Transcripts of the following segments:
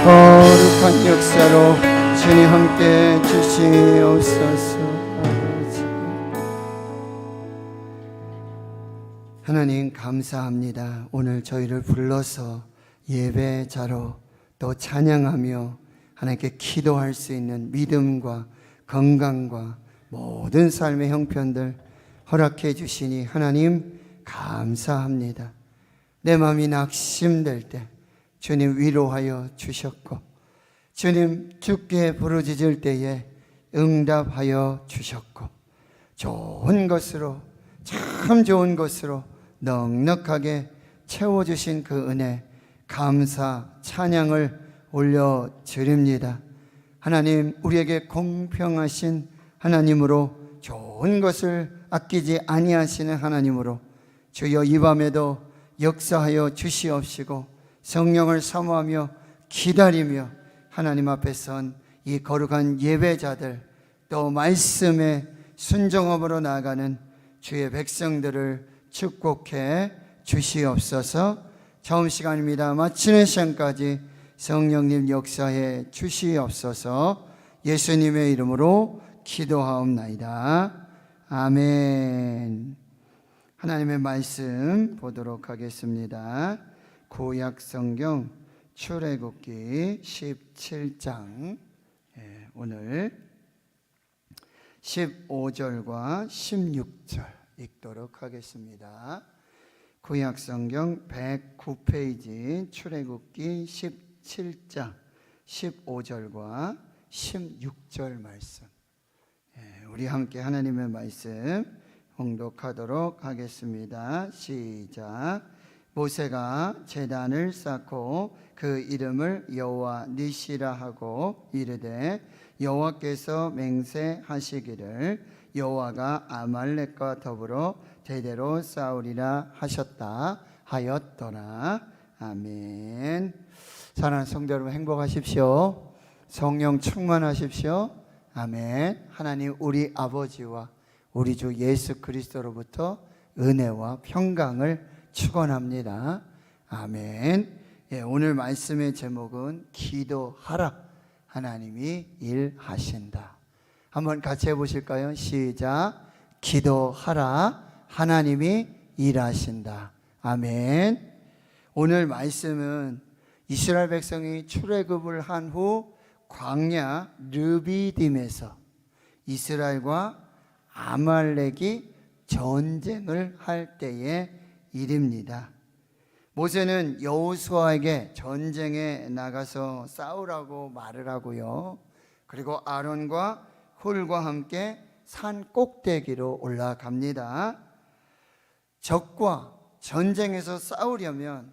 거룩한 역사로 주님 함께 주시옵소서. 하나님 감사합니다. 오늘 저희를 불러서 예배자로 또 찬양하며 하나님께 기도할 수 있는 믿음과 건강과 모든 삶의 형편들 허락해 주시니 하나님 감사합니다. 내 마음이 낙심될 때 주님 위로하여 주셨고, 주님 죽게 부르짖을 때에 응답하여 주셨고, 좋은 것으로, 참 좋은 것으로 넉넉하게 채워주신 그 은혜 감사 찬양을 올려드립니다. 하나님, 우리에게 공평하신 하나님으로, 좋은 것을 아끼지 아니하시는 하나님으로 주여 이 밤에도 역사하여 주시옵시고 성령을 사모하며 기다리며 하나님 앞에 선 이 거룩한 예배자들, 또 말씀에 순종함으로 나아가는 주의 백성들을 축복해 주시옵소서. 처음 시간입니다. 마치는 시간까지 성령님 역사해 주시옵소서. 예수님의 이름으로 기도하옵나이다. 아멘. 하나님의 말씀 보도록 하겠습니다. 구약 성경 출애굽기 17장, 오늘 15절과 16절 읽도록 하겠습니다. 구약 성경 109페이지 출애굽기 17장 15절과 16절 말씀, 우리 함께 하나님의 말씀 봉독하도록 하겠습니다. 시작. 모세가 제단을 쌓고 그 이름을 여호와 니시라 하고 이르되 여호와께서 맹세하시기를 여호와가 아말렉과 더불어 대대로 싸우리라 하셨다 하였더라. 아멘. 사랑하는 성도 여러분, 행복하십시오. 성령 충만하십시오. 아멘. 하나님 우리 아버지와 우리 주 예수 그리스도로부터 은혜와 평강을 축원합니다. 아멘. 오늘 말씀의 제목은 기도하라, 하나님이 일하신다. 한번 같이 해보실까요? 시작. 기도하라, 하나님이 일하신다. 아멘. 오늘 말씀은 이스라엘 백성이 출애굽을 한 후 광야 르비딤에서 이스라엘과 아말렉이 전쟁을 할 때의 일입니다. 모세는 여호수아에게 전쟁에 나가서 싸우라고 말을 하고요, 그리고 아론과 훌과 함께 산 꼭대기로 올라갑니다. 적과 전쟁에서 싸우려면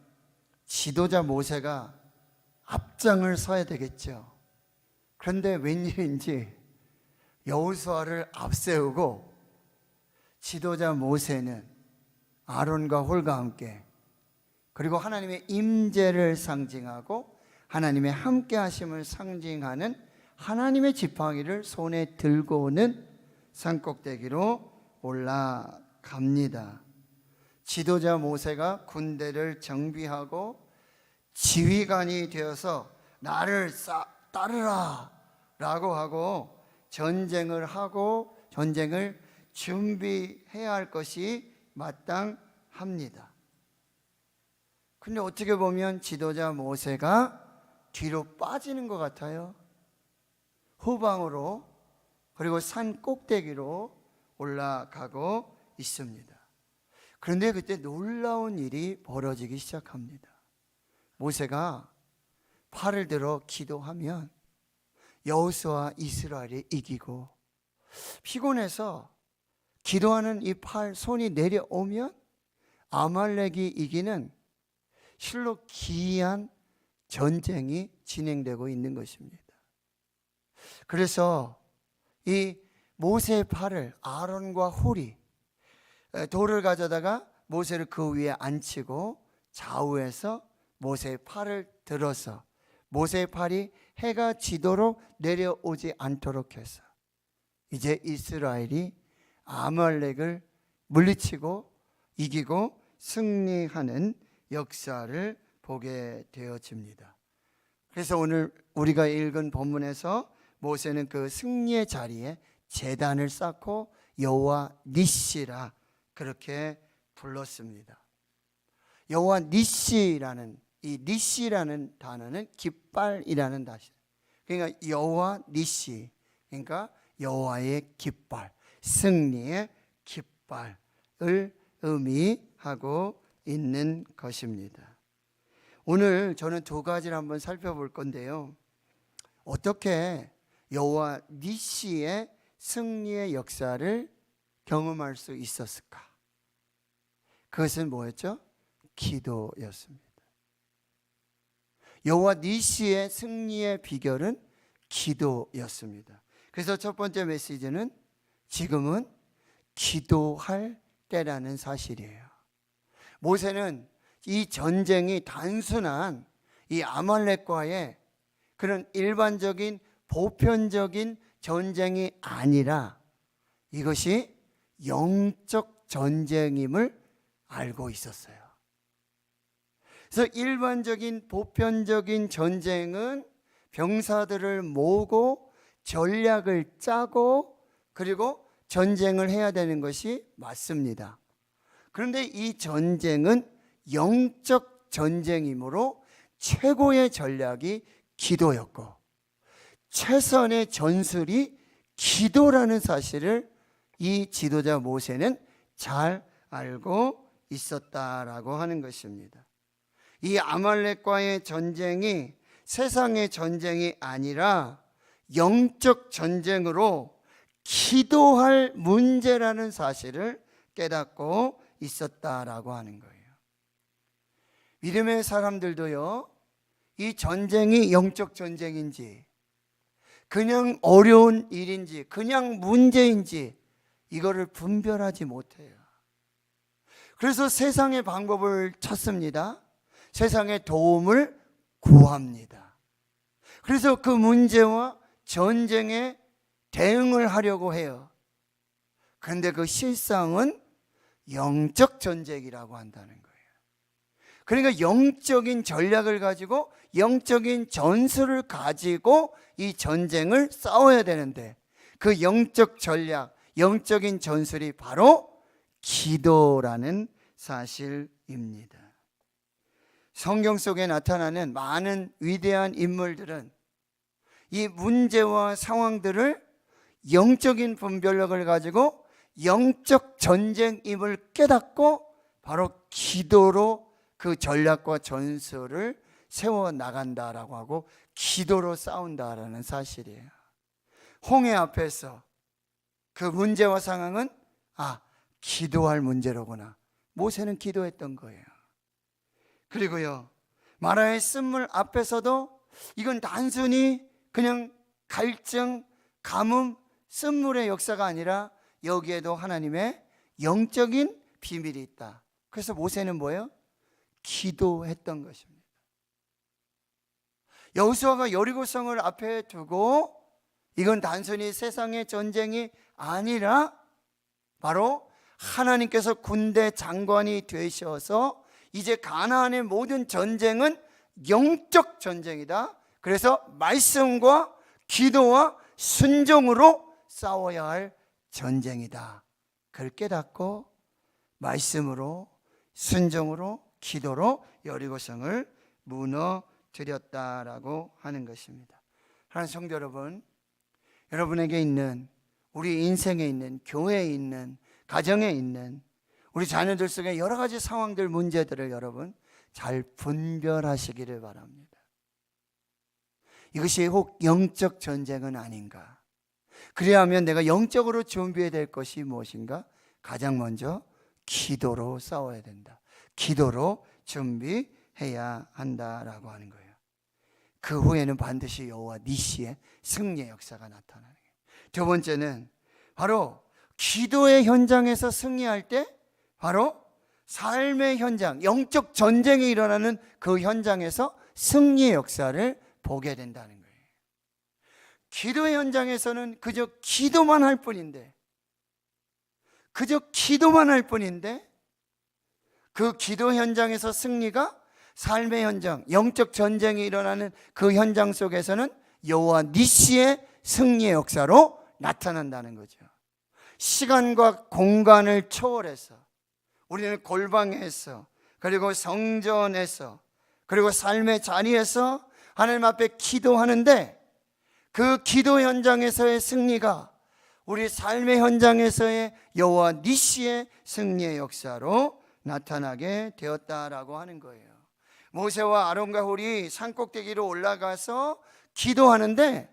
지도자 모세가 앞장을 서야 되겠죠. 그런데 웬일인지 여호수아를 앞세우고 지도자 모세는 아론과 홀과 함께, 그리고 하나님의 임재를 상징하고 하나님의 함께 하심을 상징하는 하나님의 지팡이를 손에 들고 오는 산꼭대기로 올라갑니다. 지도자 모세가 군대를 정비하고 지휘관이 되어서 나를 따르라 라고 하고 전쟁을 준비해야 할 것이 마땅합니다. 근데 어떻게 보면 지도자 모세가 뒤로 빠지는 것 같아요. 후방으로, 그리고 산 꼭대기로 올라가고 있습니다. 그런데 그때 놀라운 일이 벌어지기 시작합니다. 모세가 팔을 들어 기도하면 여호수아 이스라엘이 이기고, 피곤해서 기도하는 이 손이 내려오면 아말렉이 이기는 실로 기이한 전쟁이 진행되고 있는 것입니다. 그래서 이 모세의 팔을 아론과 홀이 돌을 가져다가 모세를 그 위에 앉히고 좌우에서 모세의 팔을 들어서 모세의 팔이 해가 지도록 내려오지 않도록 해서 이제 이스라엘이 아말렉을 물리치고 이기고 승리하는 역사를 보게 되어집니다. 그래서 오늘 우리가 읽은 본문에서 모세는 그 승리의 자리에 제단을 쌓고 여호와 니시라 그렇게 불렀습니다. 여호와 니시라는 이 니시라는 단어는 깃발이라는 단어. 그러니까 여호와 니시, 그러니까 여호와의 깃발, 승리의 깃발을 의미하고 있는 것입니다. 오늘 저는 두 가지를 한번 살펴볼 건데요. 어떻게 여호와 니시의 승리의 역사를 경험할 수 있었을까? 그것은 뭐였죠? 기도였습니다. 여호와 니시의 승리의 비결은 기도였습니다. 그래서 첫 번째 메시지는 지금은 기도할 때라는 사실이에요. 모세는 이 전쟁이 단순한 이 아말렉과의 그런 일반적인 보편적인 전쟁이 아니라 이것이 영적 전쟁임을 알고 있었어요. 그래서 일반적인 보편적인 전쟁은 병사들을 모으고 전략을 짜고 그리고 전쟁을 해야 되는 것이 맞습니다. 그런데 이 전쟁은 영적 전쟁이므로 최고의 전략이 기도였고 최선의 전술이 기도라는 사실을 이 지도자 모세는 잘 알고 있었다라고 하는 것입니다. 이 아말렉과의 전쟁이 세상의 전쟁이 아니라 영적 전쟁으로 기도할 문제라는 사실을 깨닫고 있었다라고 하는 거예요. 믿음의 사람들도요, 이 전쟁이 영적 전쟁인지 그냥 어려운 일인지 그냥 문제인지 이거를 분별하지 못해요. 그래서 세상의 방법을 찾습니다. 세상의 도움을 구합니다. 그래서 그 문제와 전쟁에 대응을 하려고 해요. 그런데 그 실상은 영적 전쟁이라고 한다는 거예요. 그러니까 영적인 전략을 가지고 영적인 전술을 가지고 이 전쟁을 싸워야 되는데 그 영적 전략, 영적인 전술이 바로 기도라는 사실입니다. 성경 속에 나타나는 많은 위대한 인물들은 이 문제와 상황들을 영적인 분별력을 가지고 영적 전쟁임을 깨닫고 바로 기도로 그 전략과 전술을 세워나간다라고 하고 기도로 싸운다라는 사실이에요. 홍해 앞에서 그 문제와 상황은 기도할 문제로구나. 모세는 기도했던 거예요. 그리고요, 마라의 쓴물 앞에서도 이건 단순히 그냥 갈증, 가뭄, 쓴물의 역사가 아니라 여기에도 하나님의 영적인 비밀이 있다. 그래서 모세는 뭐예요? 기도했던 것입니다. 여호수아가 여리고성을 앞에 두고 이건 단순히 세상의 전쟁이 아니라 바로 하나님께서 군대 장관이 되셔서 이제 가나안의 모든 전쟁은 영적 전쟁이다. 그래서 말씀과 기도와 순종으로 싸워야 할 전쟁이다. 그걸 깨닫고 말씀으로 순종으로 기도로 여리고성을 무너뜨렸다라고 하는 것입니다. 하나님 성도 여러분, 여러분에게 있는, 우리 인생에 있는, 교회에 있는, 가정에 있는 우리 자녀들 속에 여러 가지 상황들, 문제들을 여러분 잘 분별하시기를 바랍니다. 이것이 혹 영적 전쟁은 아닌가? 그래야 하면 내가 영적으로 준비해야 될 것이 무엇인가? 가장 먼저 기도로 싸워야 된다. 기도로 준비해야 한다라고 하는 거예요. 그 후에는 반드시 여호와 니시의 승리의 역사가 나타나는 거예요. 두 번째는 바로 기도의 현장에서 승리할 때 바로 삶의 현장, 영적 전쟁이 일어나는 그 현장에서 승리의 역사를 보게 된다는 거예요. 기도의 현장에서는 그저 기도만 할 뿐인데 그 기도 현장에서 승리가 삶의 현장, 영적 전쟁이 일어나는 그 현장 속에서는 여호와 니시의 승리의 역사로 나타난다는 거죠. 시간과 공간을 초월해서 우리는 골방에서, 그리고 성전에서, 그리고 삶의 자리에서 하나님 앞에 기도하는데, 그 기도 현장에서의 승리가 우리 삶의 현장에서의 여호와 니시의 승리의 역사로 나타나게 되었다라고 하는 거예요. 모세와 아론과 홀이 산꼭대기로 올라가서 기도하는데,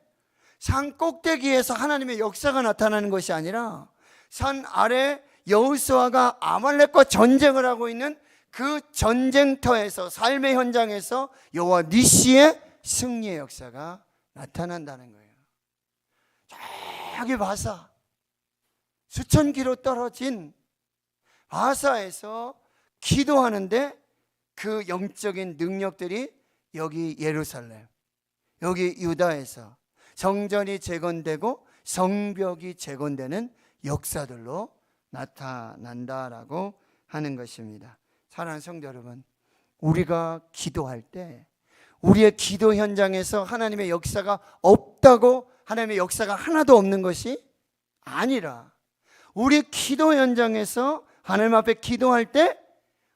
산꼭대기에서 하나님의 역사가 나타나는 것이 아니라 산 아래 여호수아가 아말렉과 전쟁을 하고 있는 그 전쟁터에서, 삶의 현장에서 여호와 니시의 승리의 역사가 나타난다는 거예요. 저기 바사, 수천 킬로 떨어진 바사에서 기도하는데 그 영적인 능력들이 여기 예루살렘, 여기 유다에서 성전이 재건되고 성벽이 재건되는 역사들로 나타난다라고 하는 것입니다. 사랑하는 성도 여러분, 우리가 기도할 때 우리의 기도 현장에서 하나님의 역사가 없다고, 하나님의 역사가 하나도 없는 것이 아니라, 우리의 기도 현장에서 하나님 앞에 기도할 때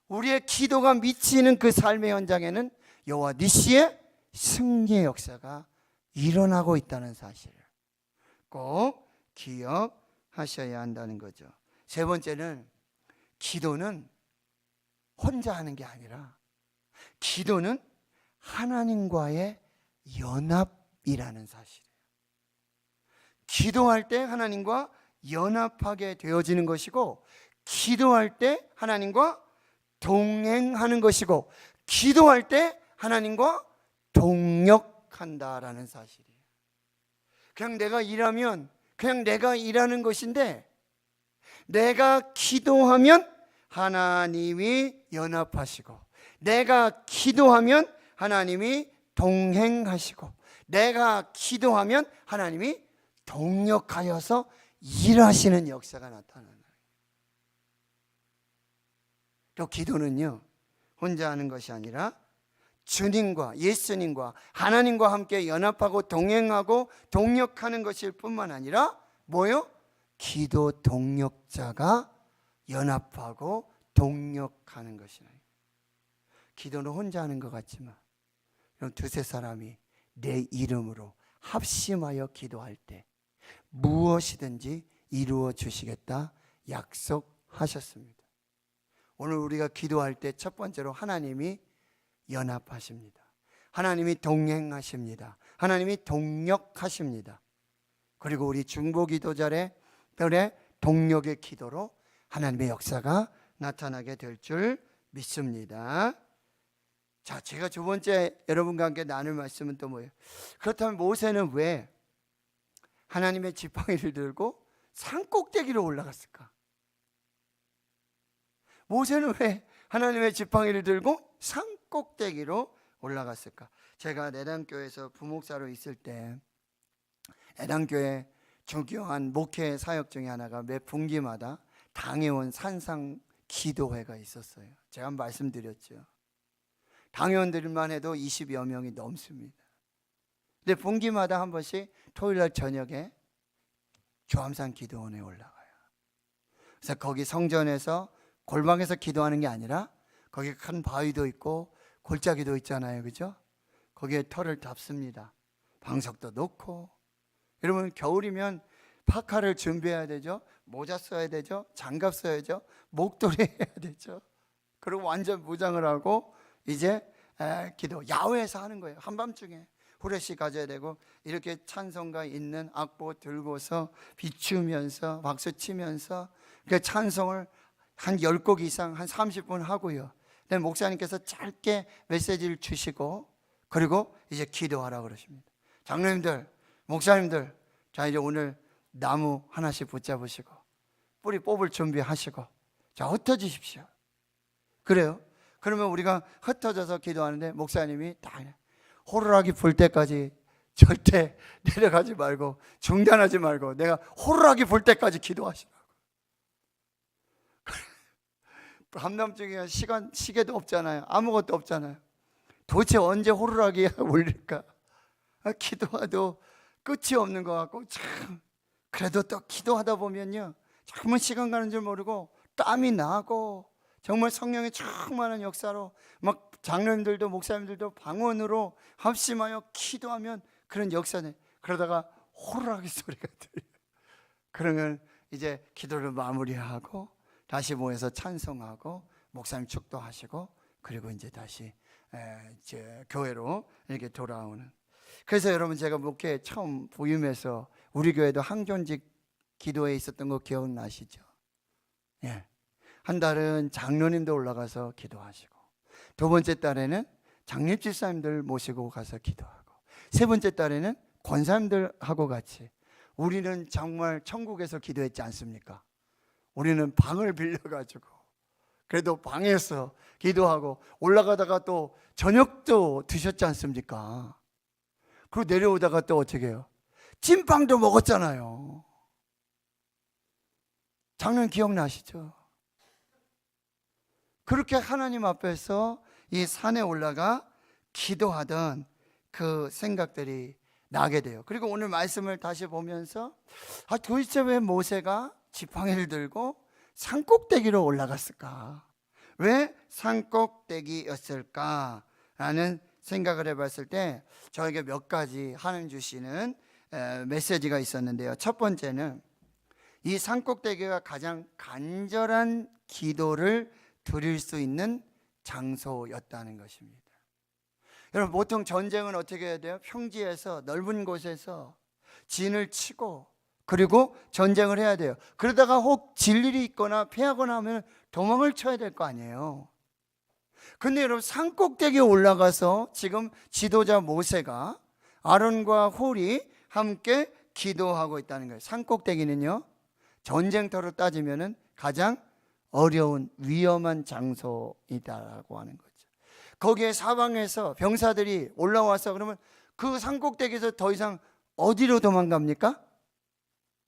우리의 기도가 미치는 그 삶의 현장에는 여호와 니시의 승리의 역사가 일어나고 있다는 사실을 꼭 기억하셔야 한다는 거죠. 세 번째는, 기도는 혼자 하는 게 아니라 기도는 하나님과의 연합이라는 사실이에요. 기도할 때 하나님과 연합하게 되어지는 것이고, 기도할 때 하나님과 동행하는 것이고, 기도할 때 하나님과 동력한다라는 사실이에요. 그냥 내가 일하면 그냥 내가 일하는 것인데, 내가 기도하면 하나님이 연합하시고, 내가 기도하면 하나님이 동행하시고, 내가 기도하면 하나님이 동력하여서 일하시는 역사가 나타나는 거예요. 또 기도는요, 혼자 하는 것이 아니라 주님과, 예수님과, 하나님과 함께 연합하고 동행하고 동력하는 것일 뿐만 아니라 뭐요? 기도 동력자가 연합하고 동력하는 것이라. 기도는 혼자 하는 것 같지만 두세 사람이 내 이름으로 합심하여 기도할 때 무엇이든지 이루어 주시겠다 약속하셨습니다. 오늘 우리가 기도할 때 첫 번째로 하나님이 연합하십니다. 하나님이 동행하십니다. 하나님이 동력하십니다. 그리고 우리 중보기도자들의 동력의 기도로 하나님의 역사가 나타나게 될 줄 믿습니다. 자, 제가 두 번째 여러분과 함께 나눌 말씀은 또 뭐예요? 그렇다면 모세는 왜 하나님의 지팡이를 들고 산꼭대기로 올라갔을까? 모세는 왜 하나님의 지팡이를 들고 산꼭대기로 올라갔을까? 제가 내단교회에서 부목사로 있을 때 내단교회 중요한 목회 사역 중에 하나가 매 분기마다 당회원 산상 기도회가 있었어요. 제가 말씀드렸죠. 당회원들만 해도 20여 명이 넘습니다. 근데 분기마다 한 번씩 토요일날 저녁에 조암산 기도원에 올라가요. 그래서 거기 성전에서 골방에서 기도하는 게 아니라 거기 큰 바위도 있고 골짜기도 있잖아요, 그죠? 거기에 털을 닦습니다. 방석도 놓고. 여러분, 겨울이면 파카를 준비해야 되죠. 모자 써야 되죠. 장갑 써야죠. 목도리 해야 되죠. 그리고 완전 무장을 하고 이제 기도, 야외에서 하는 거예요. 한밤중에 후레쉬 가져야 되고, 이렇게 찬송가 있는 악보 들고서 비추면서 박수 치면서 그 찬송을 한 10곡 이상 한 30분 하고요. 근데 목사님께서 짧게 메시지를 주시고, 그리고 이제 기도하라고 그러십니다. 장로님들, 목사님들, 자, 이제 오늘 나무 하나씩 붙잡으시고 뿌리 뽑을 준비하시고, 자, 흩어지십시오. 그래요. 그러면 우리가 흩어져서 기도하는데 목사님이 다 호루라기 불 때까지 절대 내려가지 말고 중단하지 말고 내가 호루라기 불 때까지 기도하시라고. 한밤중에 시계도 없잖아요. 아무것도 없잖아요. 도대체 언제 호루라기 올릴까? 기도해도 끝이 없는 것 같고, 참 그래도 또 기도하다 보면요, 정말 시간 가는 줄 모르고 땀이 나고, 정말 성령의 충만한 역사로 막 장로님들도 목사님들도 방언으로 합심하여 기도하면 그런 역사네. 그러다가 호루라기 소리가 들려요. 그러면 이제 기도를 마무리하고 다시 모여서 찬송하고 목사님 축도하시고, 그리고 이제 다시 이제 교회로 이렇게 돌아오는. 그래서 여러분, 제가 목회 처음 부임해서 우리 교회도 항존직 기도회 있었던 거 기억나시죠? 예. 한 달은 장로님도 올라가서 기도하시고, 두 번째 달에는 장립집사님들 모시고 가서 기도하고, 세 번째 달에는 권사님들하고 같이. 우리는 정말 천국에서 기도했지 않습니까? 우리는 방을 빌려가지고 그래도 방에서 기도하고, 올라가다가 또 저녁도 드셨지 않습니까? 그리고 내려오다가 또 어떻게 해요? 찐빵도 먹었잖아요. 장면 기억나시죠? 그렇게 하나님 앞에서 이 산에 올라가 기도하던 그 생각들이 나게 돼요. 그리고 오늘 말씀을 다시 보면서 도대체 왜 모세가 지팡이를 들고 산꼭대기로 올라갔을까? 왜 산꼭대기였을까? 라는 생각을 해봤을 때 저에게 몇 가지 하나님 주시는 메시지가 있었는데요. 첫 번째는 이 산꼭대기가 가장 간절한 기도를 드릴 수 있는 장소였다는 것입니다. 여러분, 보통 전쟁은 어떻게 해야 돼요? 평지에서 넓은 곳에서 진을 치고 그리고 전쟁을 해야 돼요. 그러다가 혹 질 일이 있거나 피하거나 하면 도망을 쳐야 될 거 아니에요. 근데 여러분, 산꼭대기에 올라가서 지금 지도자 모세가 아론과 홀이 함께 기도하고 있다는 거예요. 산꼭대기는요, 전쟁터로 따지면 가장 어려운 위험한 장소이다라고 하는 거죠. 거기에 사방에서 병사들이 올라와서 그러면 그 산꼭대기에서 더 이상 어디로 도망갑니까?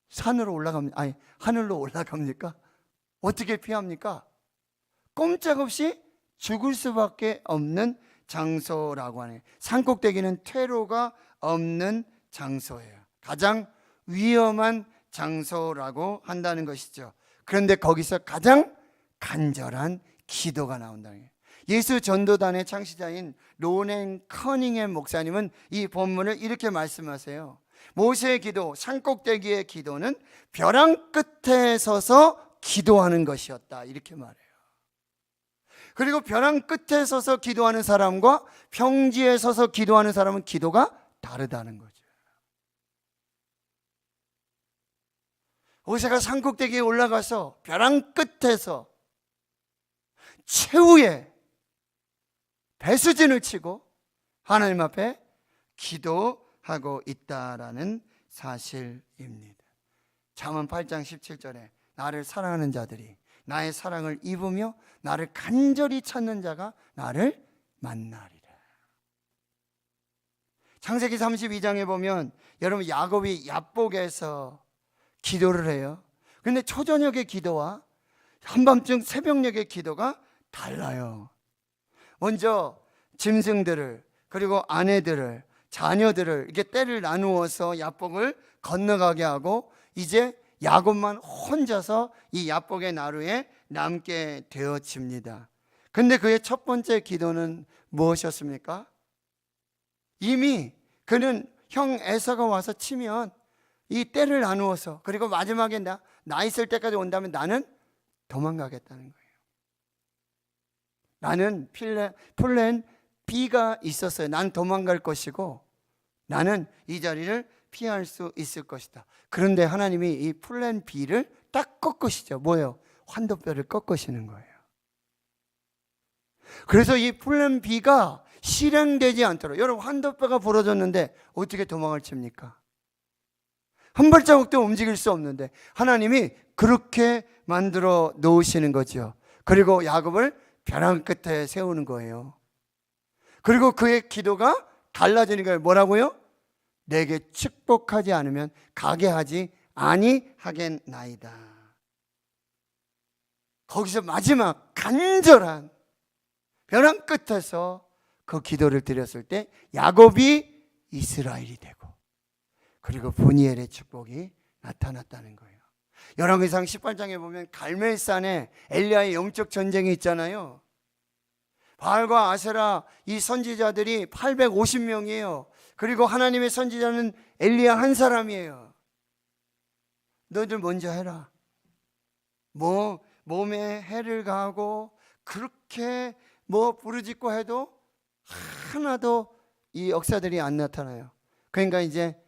산으로 올라갑니까? 아니, 하늘로 올라갑니까? 어떻게 피합니까? 꼼짝없이 죽을 수밖에 없는 장소라고 하네요. 산꼭대기는 퇴로가 없는 장소예요. 가장 위험한 장소라고 한다는 것이죠. 그런데 거기서 가장 간절한 기도가 나온다는 거예요. 예수 전도단의 창시자인 로넨 커닝햄 목사님은 이 본문을 이렇게 말씀하세요. 모세의 기도, 산꼭대기의 기도는 벼랑 끝에 서서 기도하는 것이었다, 이렇게 말해요. 그리고 벼랑 끝에 서서 기도하는 사람과 평지에 서서 기도하는 사람은 기도가 다르다는 거죠. 모세가 산꼭대기에 올라가서 벼랑 끝에서 최후의 배수진을 치고 하나님 앞에 기도하고 있다라는 사실입니다. 잠언 8장 17절에 나를 사랑하는 자들이 나의 사랑을 입으며 나를 간절히 찾는 자가 나를 만나리라. 창세기 32장에 보면 여러분, 야곱이 야복에서 기도를 해요. 그런데 초저녁의 기도와 한밤중 새벽녘의 기도가 달라요. 먼저 짐승들을, 그리고 아내들을, 자녀들을 이렇게 떼를 나누어서 야복을 건너가게 하고, 이제 야곱만 혼자서 이 야복의 나루에 남게 되어집니다. 근데 그의 첫 번째 기도는 무엇이었습니까? 이미 그는 형 에서가 와서 치면 이 떼를 나누어서, 그리고 마지막에 나 있을 때까지 온다면 나는 도망가겠다는 거예요. 나는 플랜 B가 있었어요. 난 도망갈 것이고 나는 이 자리를 피할 수 있을 것이다. 그런데 하나님이 이 플랜 B를 딱 꺾으시죠. 뭐예요? 환도뼈를 꺾으시는 거예요. 그래서 이 플랜 B가 실행되지 않도록, 여러분, 환도뼈가 부러졌는데 어떻게 도망을 칩니까? 한 발자국도 움직일 수 없는데 하나님이 그렇게 만들어 놓으시는 거죠. 그리고 야곱을 벼랑 끝에 세우는 거예요. 그리고 그의 기도가 달라지는 거예요. 뭐라고요? 내게 축복하지 않으면 가게 하지 아니하겠나이다. 거기서 마지막 간절한 벼랑 끝에서 그 기도를 드렸을 때 야곱이 이스라엘이 되고, 그리고 분이엘의 축복이 나타났다는 거예요. 열왕기상 18장에 보면 갈멜산에 엘리야의 영적 전쟁이 있잖아요. 바알과 아세라 이 선지자들이 850명이에요. 그리고 하나님의 선지자는 엘리야 한 사람이에요. 너희들 먼저 해라. 몸에 해를 가하고 그렇게 부르짖고 해도 하나도 이 역사들이 안 나타나요. 그러니까 이제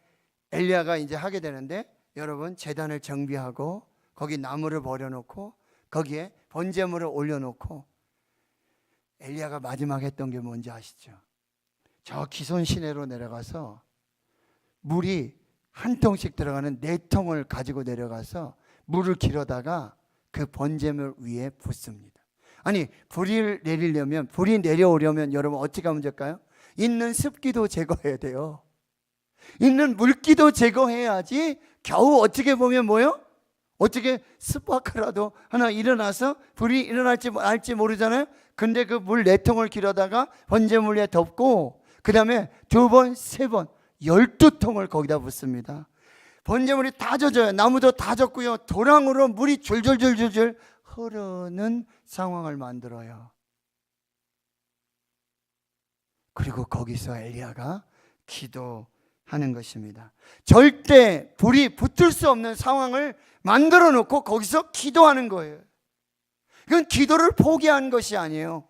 엘리야가 이제 하게 되는데, 여러분, 제단을 정비하고 거기 나무를 버려놓고 거기에 번제물을 올려놓고, 엘리야가 마지막 했던 게 뭔지 아시죠? 저 기손 시내로 내려가서 물이 한 통씩 들어가는 4통을 가지고 내려가서 물을 길어다가 그 번제물 위에 붓습니다. 아니, 불이 내려오려면 여러분 어떻게 하면 될까요? 있는 습기도 제거해야 돼요. 있는 물기도 제거해야지 겨우 어떻게 보면 어떻게 스파크라도 하나 일어나서 불이 일어날지 말지 모르잖아요. 근데 그 물 4통을 길어다가 번제물 위에 덮고, 그 다음에 2번, 3번, 12통을 거기다 붓습니다. 번제물이 다 젖어요. 나무도 다 젖고요. 도랑으로 물이 줄줄줄줄줄 흐르는 상황을 만들어요. 그리고 거기서 엘리야가 기도하는 것입니다. 절대 불이 붙을 수 없는 상황을 만들어 놓고 거기서 기도하는 거예요. 이건 기도를 포기한 것이 아니에요.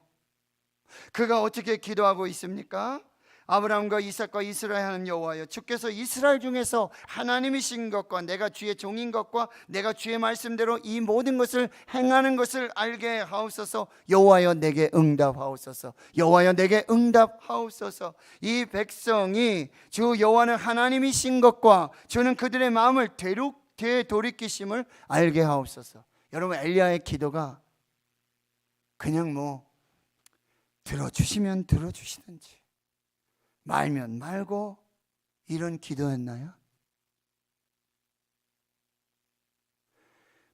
그가 어떻게 기도하고 있습니까? 아브라함과 이삭과 이스라엘 하는 여호와여, 주께서 이스라엘 중에서 하나님이신 것과 내가 주의 종인 것과 내가 주의 말씀대로 이 모든 것을 행하는 것을 알게 하옵소서. 여호와여 내게 응답하옵소서. 여호와여 내게 응답하옵소서. 이 백성이 주 여호와는 하나님이신 것과 주는 그들의 마음을 되돌이키심을 알게 하옵소서. 여러분, 엘리야의 기도가 그냥 들어주시면 들어주시든지 말면 말고 이런 기도였나요?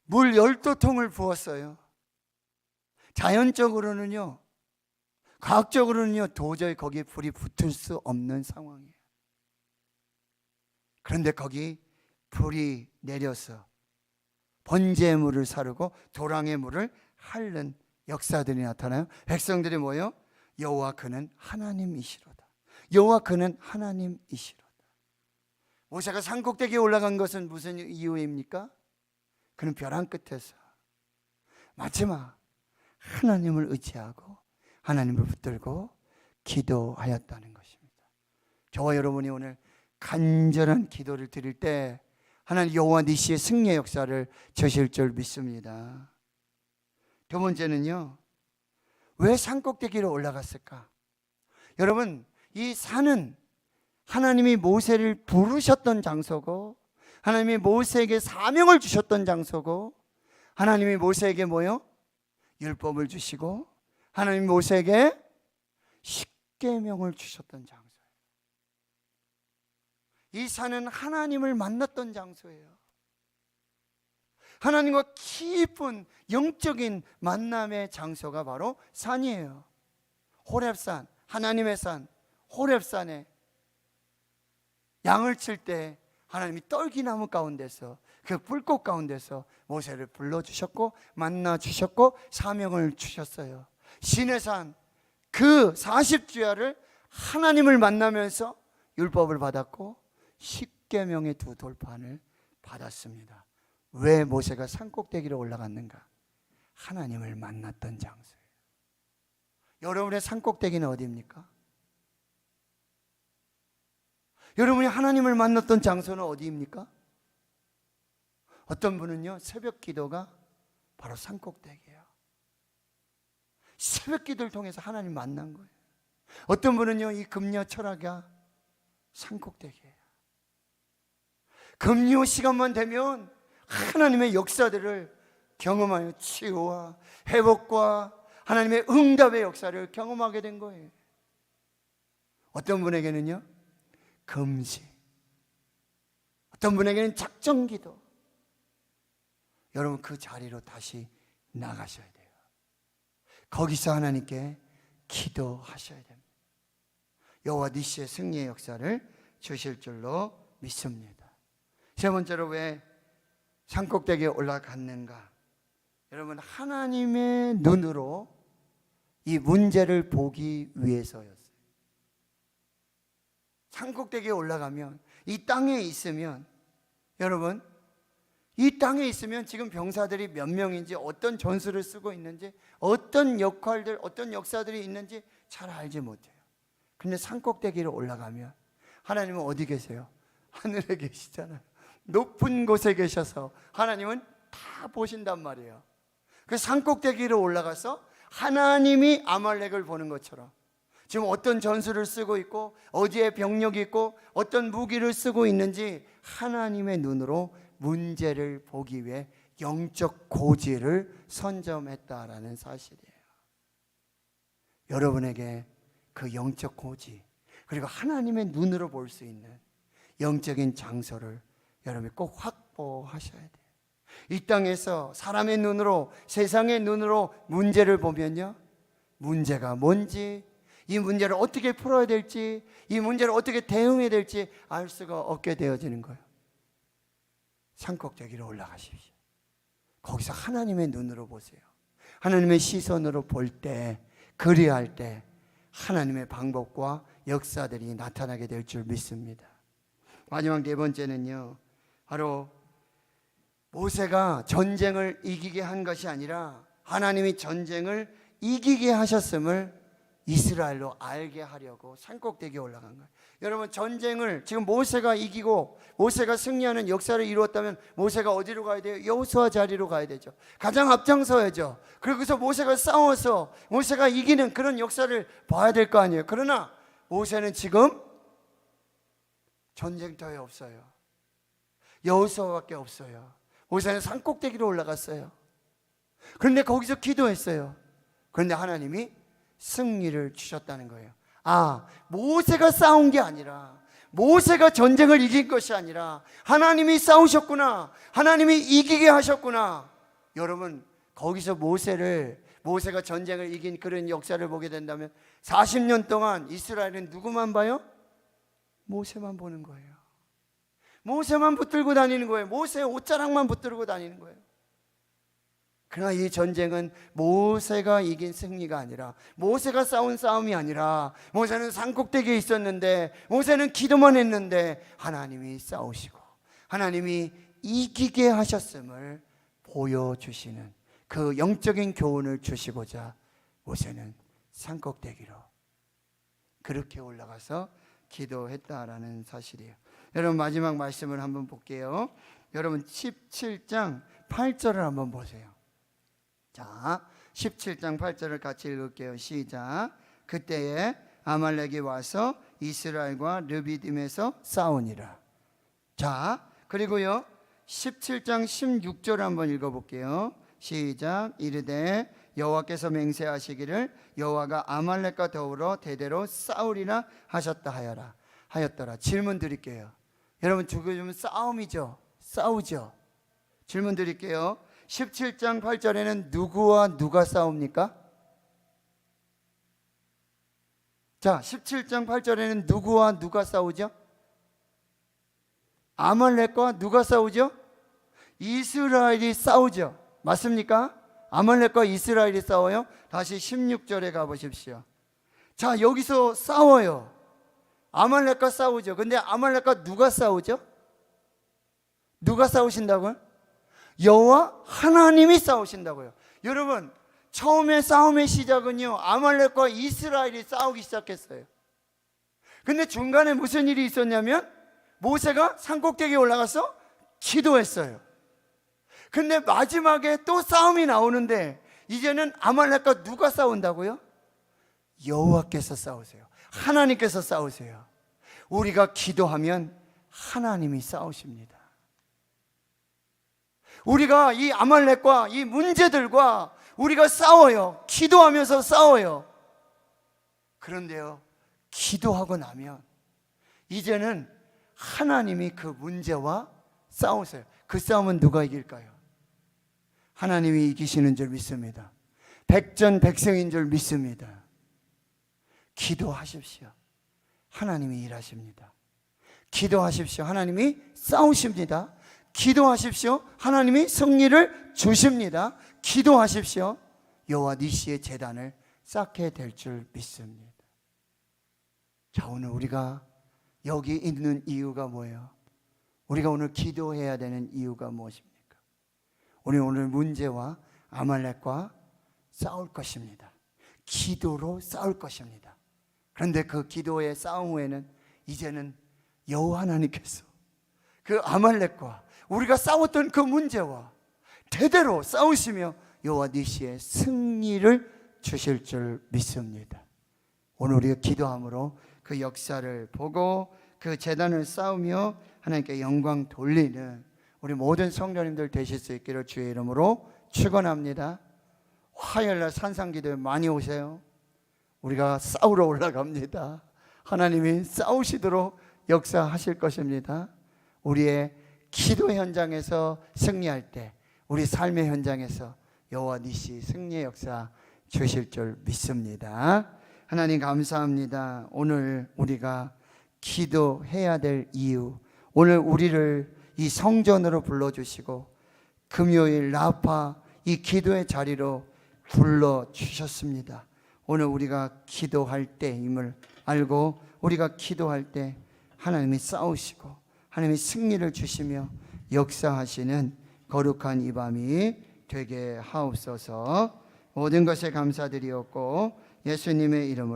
물 12통을 부었어요. 자연적으로는요, 과학적으로는요, 도저히 거기에 불이 붙을 수 없는 상황이에요. 그런데 거기 불이 내려서 번제물을 사르고 도랑의 물을 핥는 역사들이 나타나요. 백성들이 뭐예요? 여호와 그는 하나님이시로다. 여호와 그는 하나님이시로다. 모세가 산꼭대기에 올라간 것은 무슨 이유입니까? 그는 벼랑 끝에서 마지막 하나님을 의지하고 하나님을 붙들고 기도하였다는 것입니다. 저와 여러분이 오늘 간절한 기도를 드릴 때 하나님 여호와 니시의 승리의 역사를 주실 줄 믿습니다. 두 번째는요, 왜 산꼭대기로 올라갔을까? 여러분, 이 산은 하나님이 모세를 부르셨던 장소고, 하나님이 모세에게 사명을 주셨던 장소고, 하나님이 모세에게 율법을 주시고, 하나님이 모세에게 십계명을 주셨던 장소예요. 이 산은 하나님을 만났던 장소예요. 하나님과 깊은 영적인 만남의 장소가 바로 산이에요. 호렙산, 하나님의 산, 호렙산에 양을 칠 때 하나님이 떨기나무 가운데서, 그 불꽃 가운데서 모세를 불러주셨고 만나 주셨고 사명을 주셨어요. 시내산, 그 40주야를 하나님을 만나면서 율법을 받았고 십계명의 2돌판을 받았습니다. 왜 모세가 산꼭대기로 올라갔는가? 하나님을 만났던 장소예요. 여러분의 산꼭대기는 어디입니까? 여러분이 하나님을 만났던 장소는 어디입니까? 어떤 분은요, 새벽 기도가 바로 산꼭대기예요. 새벽 기도를 통해서 하나님 만난 거예요. 어떤 분은요, 이 금요 철학이 산꼭대기예요. 금요 시간만 되면 하나님의 역사들을 경험하여 치유와 회복과 하나님의 응답의 역사를 경험하게 된 거예요. 어떤 분에게는요, 금식, 어떤 분에게는 작정기도. 여러분, 그 자리로 다시 나가셔야 돼요. 거기서 하나님께 기도하셔야 됩니다. 여호와 니시의 승리의 역사를 주실 줄로 믿습니다. 세 번째로 왜 산꼭대기에 올라갔는가? 여러분, 하나님의 눈으로 이 문제를 보기 위해서였어요. 산꼭대기에 올라가면, 이 땅에 있으면, 여러분, 이 땅에 있으면 지금 병사들이 몇 명인지, 어떤 전술을 쓰고 있는지, 어떤 역할들, 어떤 역사들이 있는지 잘 알지 못해요. 근데 산꼭대기로 올라가면 하나님은 어디 계세요? 하늘에 계시잖아요. 높은 곳에 계셔서 하나님은 다 보신단 말이에요. 그 산꼭대기로 올라가서 하나님이 아말렉을 보는 것처럼 지금 어떤 전술을 쓰고 있고 어디에 병력이 있고 어떤 무기를 쓰고 있는지 하나님의 눈으로 문제를 보기 위해 영적 고지를 선점했다라는 사실이에요. 여러분에게 그 영적 고지, 그리고 하나님의 눈으로 볼 수 있는 영적인 장소를 여러분이 꼭 확보하셔야 돼요. 이 땅에서 사람의 눈으로, 세상의 눈으로 문제를 보면요, 문제가 뭔지, 이 문제를 어떻게 풀어야 될지, 이 문제를 어떻게 대응해야 될지 알 수가 없게 되어지는 거예요. 산꼭대기로 올라가십시오. 거기서 하나님의 눈으로 보세요. 하나님의 시선으로 볼 때, 그리할 때 하나님의 방법과 역사들이 나타나게 될 줄 믿습니다. 마지막 네 번째는요, 바로 모세가 전쟁을 이기게 한 것이 아니라 하나님이 전쟁을 이기게 하셨음을 이스라엘로 알게 하려고 산꼭대기에 올라간 거예요. 여러분, 전쟁을 지금 모세가 이기고 모세가 승리하는 역사를 이루었다면 모세가 어디로 가야 돼요? 여호수아 자리로 가야 되죠. 가장 앞장서야죠. 그래서 모세가 싸워서 모세가 이기는 그런 역사를 봐야 될 거 아니에요. 그러나 모세는 지금 전쟁터에 없어요. 여호수아밖에 없어요. 모세는 산꼭대기로 올라갔어요. 그런데 거기서 기도했어요. 그런데 하나님이 승리를 주셨다는 거예요. 아, 모세가 싸운 게 아니라, 모세가 전쟁을 이긴 것이 아니라 하나님이 싸우셨구나, 하나님이 이기게 하셨구나. 여러분, 거기서 모세가 전쟁을 이긴 그런 역사를 보게 된다면 40년 동안 이스라엘은 누구만 봐요? 모세만 보는 거예요. 모세만 붙들고 다니는 거예요. 모세의 옷자락만 붙들고 다니는 거예요. 그러나 이 전쟁은 모세가 이긴 승리가 아니라, 모세가 싸운 싸움이 아니라, 모세는 산꼭대기에 있었는데, 모세는 기도만 했는데 하나님이 싸우시고 하나님이 이기게 하셨음을 보여주시는 그 영적인 교훈을 주시고자 모세는 산꼭대기로 그렇게 올라가서 기도했다라는 사실이에요. 여러분, 마지막 말씀을 한번 볼게요. 여러분, 17장 8절을 한번 보세요. 자, 17장 8절을 같이 읽을게요. 시작. 그때에 아말렉이 와서 이스라엘과 르비딤에서 싸우니라. 자, 그리고요 17장 16절을 한번 읽어볼게요. 시작. 이르되 여호와께서 맹세하시기를 여호와가 아말렉과 더불어 대대로 싸우리라 하셨다 하였더라. 질문 드릴게요. 여러분, 지금 싸움이죠? 싸우죠? 질문 드릴게요. 17장 8절에는 누구와 누가 싸웁니까? 자, 17장 8절에는 누구와 누가 싸우죠? 아말렉과 누가 싸우죠? 이스라엘이 싸우죠. 맞습니까? 아말렉과 이스라엘이 싸워요. 다시 16절에 가보십시오. 자, 여기서 싸워요. 아말렉과 싸우죠. 근데 아말렉과 누가 싸우죠? 누가 싸우신다고요? 여호와 하나님이 싸우신다고요. 여러분, 처음에 싸움의 시작은요, 아말렉과 이스라엘이 싸우기 시작했어요. 근데 중간에 무슨 일이 있었냐면 모세가 산꼭대기에 올라가서 기도했어요. 근데 마지막에 또 싸움이 나오는데 이제는 아말렉과 누가 싸운다고요? 여호와께서 싸우세요. 하나님께서 싸우세요. 우리가 기도하면 하나님이 싸우십니다. 우리가 이 아말렉과 이 문제들과 우리가 싸워요. 기도하면서 싸워요. 그런데요, 기도하고 나면 이제는 하나님이 그 문제와 싸우세요. 그 싸움은 누가 이길까요? 하나님이 이기시는 줄 믿습니다. 백전백승인 줄 믿습니다. 기도하십시오. 하나님이 일하십니다. 기도하십시오. 하나님이 싸우십니다. 기도하십시오. 하나님이 승리를 주십니다. 기도하십시오. 여호와 니시의 제단을 쌓게 될 줄 믿습니다. 자, 오늘 우리가 여기 있는 이유가 뭐예요? 우리가 오늘 기도해야 되는 이유가 무엇입니까? 우리 오늘 문제와 아말렉과 싸울 것입니다. 기도로 싸울 것입니다. 그런데 그 기도의 싸움 후에는 이제는 여호와 하나님께서 그 아말렉과 우리가 싸웠던 그 문제와 대대로 싸우시며 여호와 니시의 승리를 주실 줄 믿습니다. 오늘 우리가 기도함으로 그 역사를 보고 그 제단을 쌓으며 하나님께 영광 돌리는 우리 모든 성도님들 되실 수 있기를 주의 이름으로 축원합니다. 화요일날 산상기도에 많이 오세요. 우리가 싸우러 올라갑니다. 하나님이 싸우시도록 역사하실 것입니다. 우리의 기도 현장에서 승리할 때 우리 삶의 현장에서 여호와 니시 승리의 역사 주실 줄 믿습니다. 하나님 감사합니다. 오늘 우리가 기도해야 될 이유, 오늘 우리를 이 성전으로 불러주시고 금요일 라파 이 기도의 자리로 불러주셨습니다. 오늘 우리가 기도할 때임을 알고 우리가 기도할 때 하나님이 싸우시고 하나님이 승리를 주시며 역사하시는 거룩한 이 밤이 되게 하옵소서. 모든 것에 감사드리옵고 예수님의 이름으로